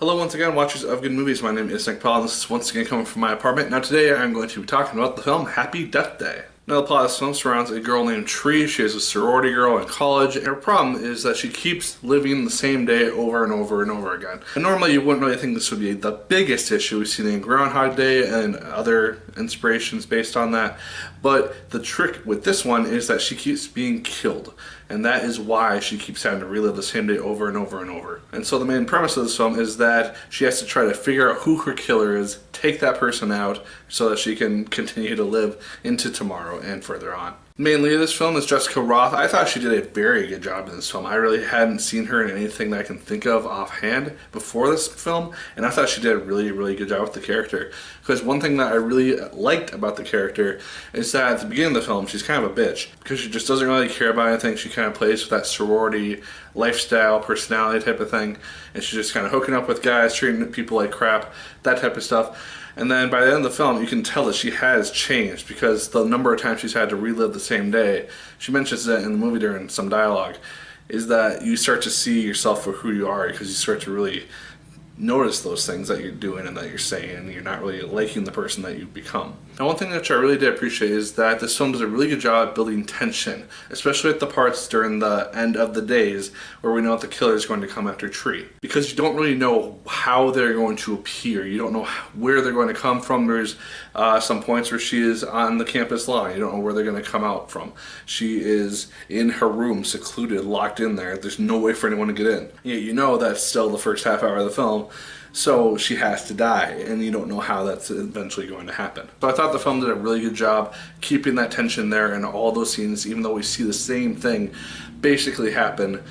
Hello once again, watchers of good movies. My name is Nick Pell, and this is once again coming from my apartment. Now today I'm going to be talking about the film Happy Death Day. Now the plot of this film surrounds a girl named Tree. She is a sorority girl in college, and her problem is that she keeps living the same day over and over and over again. And normally you wouldn't really think this would be the biggest issue. We've seen it in Groundhog Day and other inspirations based on that. But the trick with this one is that she keeps being killed. And that is why she keeps having to relive the same day over and over and over. And so the main premise of this film is that she has to try to figure out who her killer is, take that person out, so that she can continue to live into tomorrow and further on. Mainly this film is Jessica Roth. I thought she did a very good job in this film. I really hadn't seen her in anything that I can think of offhand before this film, and I thought she did a really good job with the character. Because one thing that I really liked about the character is that at the beginning of the film, she's kind of a bitch. Because she just doesn't really care about anything. She kind of plays with that sorority lifestyle, personality type of thing. And she's just kind of hooking up with guys, treating people like crap, that type of stuff. And then by the end of the film, you can tell that she has changed because the number of times she's had to relive the same day, she mentions that in the movie during some dialogue, is that you start to see yourself for who you are because you start to really notice those things that you're doing and that you're saying, and you're not really liking the person that you've become. Now one thing that I really did appreciate is that this film does a really good job at building tension, especially at the parts during the end of the days where we know that the killer is going to come after Tree. Because you don't really know how they're going to appear, you don't know where they're going to come from. There's some points where she is on the campus lawn, you don't know where they're going to come out from. She is in her room, secluded, locked in there, there's no way for anyone to get in. You know that's still the first half hour of the film, so she has to die, and you don't know how that's eventually going to happen. So I thought the film did a really good job keeping that tension there in all those scenes, even though we see the same thing basically happen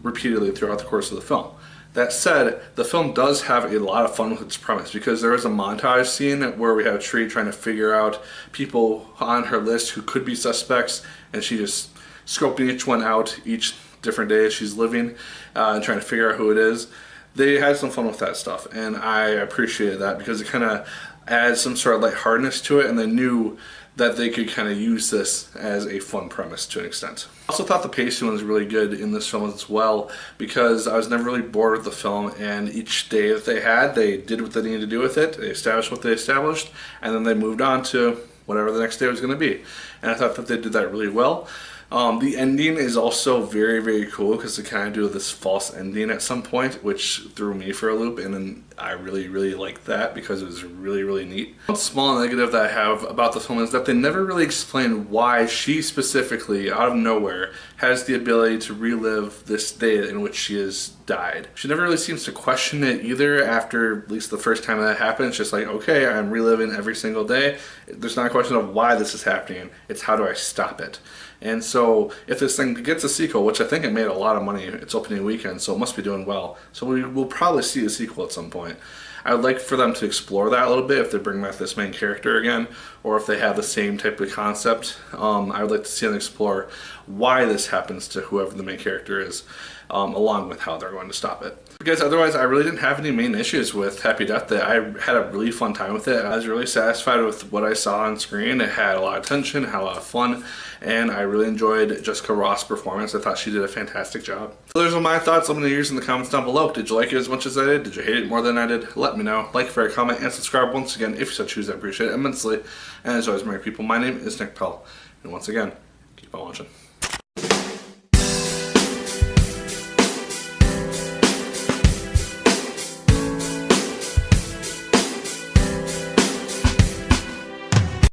repeatedly throughout the course of the film. That said, the film does have a lot of fun with its premise because there is a montage scene where we have Tree trying to figure out people on her list who could be suspects, and she just scoping each one out each different day as she's living and trying to figure out who it is. They had some fun with that stuff, and I appreciated that because it kind of adds some sort of lightheartedness to it, and they knew that they could kind of use this as a fun premise to an extent. I also thought the pacing was really good in this film as well because I was never really bored with the film, and each day that they did what they needed to do with it, they established what they established, and then they moved on to whatever the next day was going to be. And I thought that they did that really well. The ending is also very cool because they kind of do this false ending at some point, which threw me for a loop, and then I really liked that because it was really neat. One small negative that I have about the film is that they never really explain why she specifically, out of nowhere, has the ability to relive this day in which she has died. She never really seems to question it either after at least the first time that happened. It's just like, okay, I'm reliving every single day. There's not a question of why this is happening, it's how do I stop it. And so if this thing gets a sequel, which I think it made a lot of money its opening weekend, so it must be doing well, so we will probably see a sequel at some point. I would like for them to explore that a little bit if they bring back this main character again, or if they have the same type of concept. I would like to see them explore why this happens to whoever the main character is, along with how they're going to stop it. Because otherwise I really didn't have any main issues with Happy Death Day. I had a really fun time with it. I was really satisfied with what I saw on screen. It had a lot of tension, had a lot of fun, and I really enjoyed Jessica Roth's performance. I thought she did a fantastic job. So those are my thoughts. Let me know yours in the comments down below. Did you like it as much as I did? Did you hate it more than I did? Let me know. Like, favorite, comment, and subscribe once again if you so choose. I appreciate it immensely. And as always, Merry people, my name is Nick Pell. And once again, keep on watching.